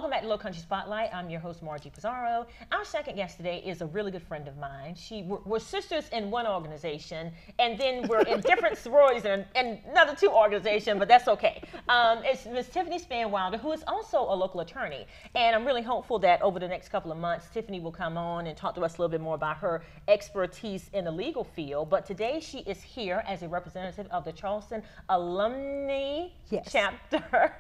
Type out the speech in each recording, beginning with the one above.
Welcome back to Low Country Spotlight. I'm your host, Margie Pizarro. Our second guest today is a really good friend of mine. We're sisters in one organization, and then we're in different sororities and another two organizations, but that's okay. It's Miss Tiffany Spanwilder, who is also a local attorney. And I'm really hopeful that over the next couple of months, Tiffany will come on and talk to us a little bit more about her expertise in the legal field. But today she is here as a representative of the Charleston Alumni Chapter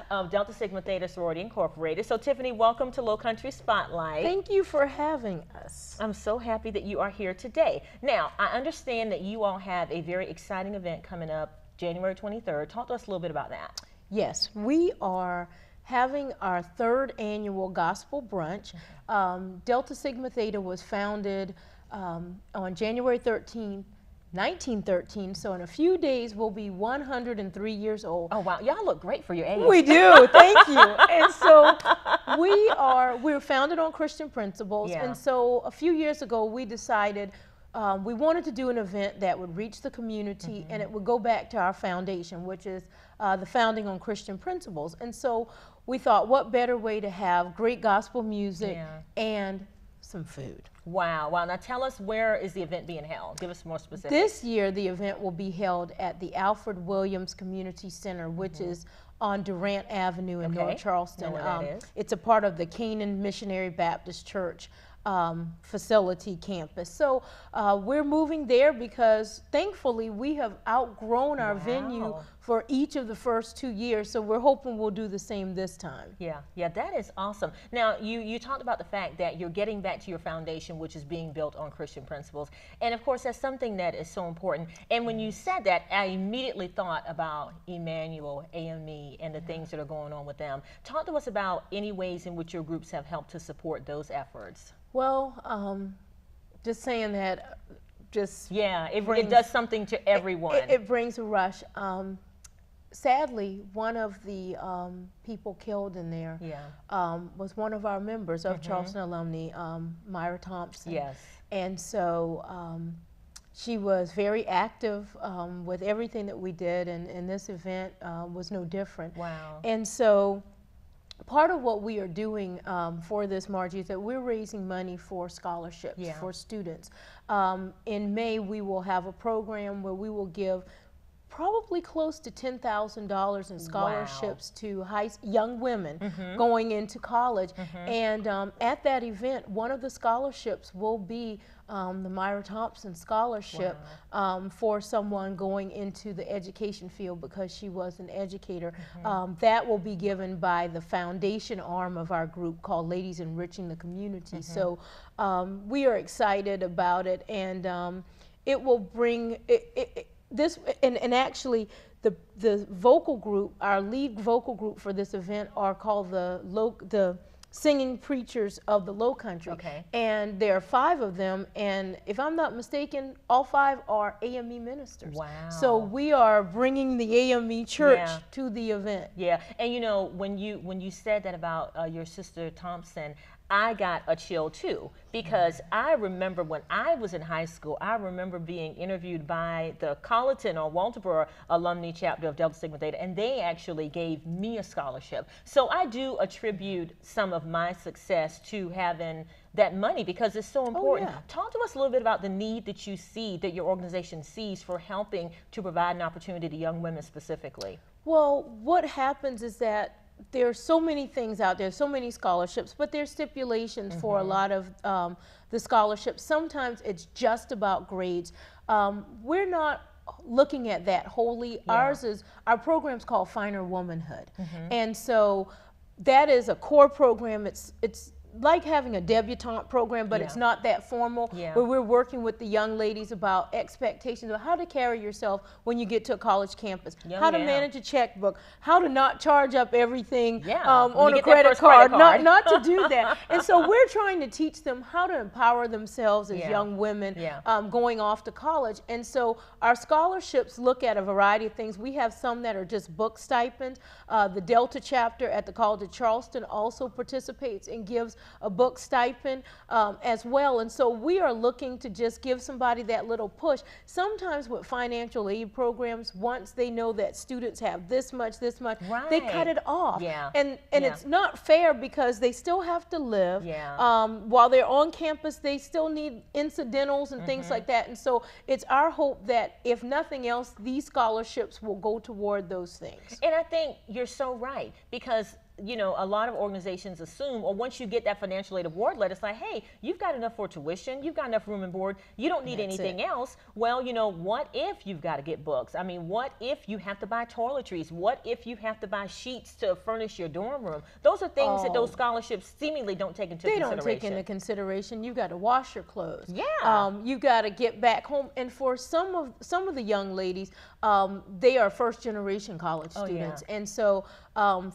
of Delta Sigma Theta Sorority Incorporated. So Tiffany, welcome to Low Country Spotlight. Thank you for having us. I'm so happy that you are here today. Now, I understand that you all have a very exciting event coming up January 23rd. Talk to us a little bit about that. Yes, we are having our third annual gospel brunch. Delta Sigma Theta was founded on January 13th, 1913, so in a few days we'll be 103 years old. Oh wow, y'all look great for your age. We do, thank you. And so we're founded on Christian principles, and so a few years ago we decided we wanted to do an event that would reach the community and it would go back to our foundation, which is the founding on Christian principles. And so we thought, what better way to have great gospel music and some food. Wow. Now tell us, where is the event being held? Give us more specifics. This year the event will be held at the Alfred Williams Community Center, which is on Durant Avenue in North Charleston. It's a part of the Canaan Missionary Baptist Church facility campus. So we're moving there because thankfully we have outgrown our venue for each of the first 2 years, so we're hoping we'll do the same this time. Yeah, that is awesome. Now you talked about the fact that you're getting back to your foundation, which is being built on Christian principles, and of course that's something that is so important. And when you said that, I immediately thought about Emmanuel, AME, and the things that are going on with them. Talk to us about any ways in which your groups have helped to support those efforts. Well, just saying that, it does something to everyone. It brings a rush. Sadly, one of the people killed in there was one of our members of Charleston Alumni, Myra Thompson. Yes. And so she was very active with everything that we did, and this event was no different. Wow. And so part of what we are doing for this, Margie, is that we're raising money for scholarships for students. In May, we will have a program where we will give probably close to $10,000 in scholarships to young women going into college. And at that event, one of the scholarships will be the Myra Thompson Scholarship for someone going into the education field because she was an educator. That will be given by the foundation arm of our group called Ladies Enriching the Community. So we are excited about it, and it will bring this, and actually the vocal group, our lead vocal group for this event are called the Singing Preachers of the Low Country. And there are 5 of them, and if I'm not mistaken, all 5 are AME ministers. Wow. So we are bringing the AME church to the event. Yeah, and you know, when you said that about your sister Thompson, I got a chill too, because I remember when I was in high school, I remember being interviewed by the Colleton or Walterboro Alumni Chapter of Delta Sigma Theta, and they actually gave me a scholarship. So I do attribute some of my success to having that money because it's so important. Talk to us a little bit about the need that you see, that your organization sees, for helping to provide an opportunity to young women specifically. Well, what happens is that there are so many things out there, so many scholarships, but there's stipulations for a lot of the scholarships. Sometimes it's just about grades. We're not looking at that wholly. Our program's called Finer Womanhood. And so that is a core program. It's like having a debutante program, but it's not that formal, where we're working with the young ladies about expectations of how to carry yourself when you get to a college campus, how to manage a checkbook, how to not charge up everything on a credit card, not to do that. And so we're trying to teach them how to empower themselves as young women going off to college. And so our scholarships look at a variety of things. We have some that are just book stipends. The Delta chapter at the College of Charleston also participates and gives a book stipend as well. And so we are looking to just give somebody that little push. Sometimes with financial aid programs, once they know that students have this much, right. they cut it off. Yeah. And yeah. it's not fair because they still have to live. Yeah. While they're on campus, they still need incidentals and things like that. And so it's our hope that if nothing else, these scholarships will go toward those things. And I think you're so right, because you know, a lot of organizations assume, or once you get that financial aid award letter, it's like, hey, you've got enough for tuition, you've got enough room and board, you don't need anything else. Well, you know, what if you've got to get books? I mean, what if you have to buy toiletries? What if you have to buy sheets to furnish your dorm room? Those are things that those scholarships seemingly don't take into consideration. They don't take into consideration. You've got to wash your clothes. Yeah. You've got to get back home. And for some of the young ladies, they are first generation college students. Yeah. And so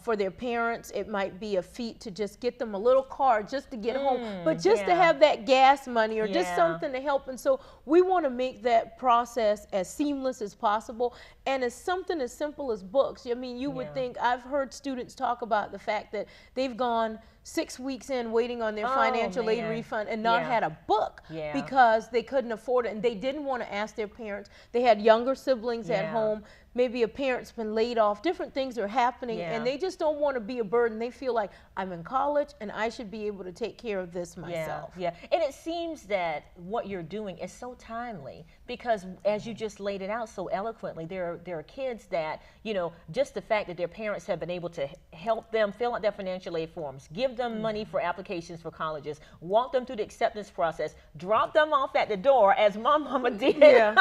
for their parents, it might be a feat to just get them a little car just to get home, but just to have that gas money or just something to help. And so we want to make that process as seamless as possible, and as something as simple as books. I mean, you would think, I've heard students talk about the fact that they've gone 6 weeks in waiting on their financial aid refund and not had a book because they couldn't afford it, and they didn't want to ask their parents. They had younger siblings at home. Maybe a parent's been laid off, different things are happening, and they just don't want to be a burden. They feel like, I'm in college and I should be able to take care of this myself. Yeah, and it seems that what you're doing is so timely, because as you just laid it out so eloquently, there are kids that, you know, just the fact that their parents have been able to help them fill out their financial aid forms, give them money for applications for colleges, walk them through the acceptance process, drop them off at the door, as my mama did, and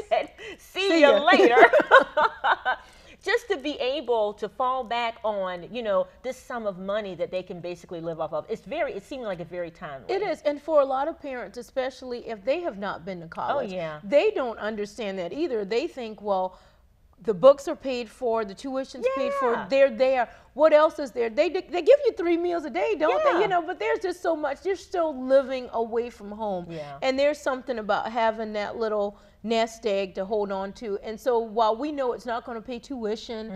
said, see you later. Just to be able to fall back on, you know, this sum of money that they can basically live off of. It seems like it's very timely. It is, and for a lot of parents, especially if they have not been to college, they don't understand that either. They think, well, the books are paid for, the tuition's paid for, they're there. What else is there? They give you 3 meals a day, don't they? You know, but there's just so much. You're still living away from home. And there's something about having that little nest egg to hold on to. And so while we know it's not going to pay tuition,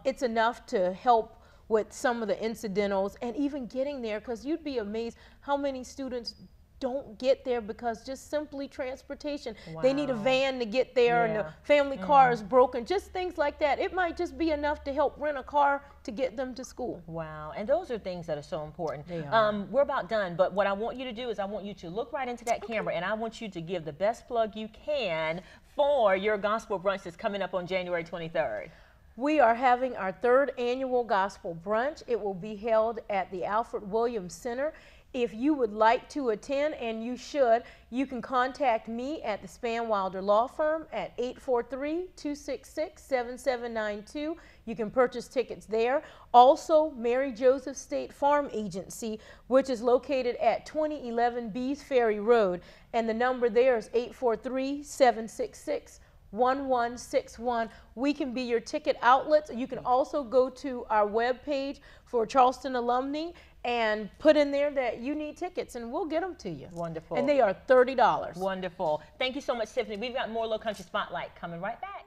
it's enough to help with some of the incidentals and even getting there, because you'd be amazed how many students don't get there because just simply transportation. They need a van to get there, and the family car is broken, just things like that. It might just be enough to help rent a car to get them to school. Wow, and those are things that are so important. They are. We're about done, but what I want you to do is I want you to look right into that camera, and I want you to give the best plug you can for your gospel brunch that's coming up on January 23rd. We are having our 3rd annual gospel brunch. It will be held at the Alfred Williams Center. If you would like to attend, and you should, you can contact me at the Spanwilder Law Firm at 843-266-7792. You can purchase tickets there. Also, Mary Joseph State Farm Agency, which is located at 2011 Bees Ferry Road, and the number there is 843-766-1161. We can be your ticket outlets. You can also go to our webpage for Charleston alumni and put in there that you need tickets, and we'll get them to you. Wonderful. And they are $30. Wonderful. Thank you so much, Tiffany. We've got more Low Country Spotlight coming right back.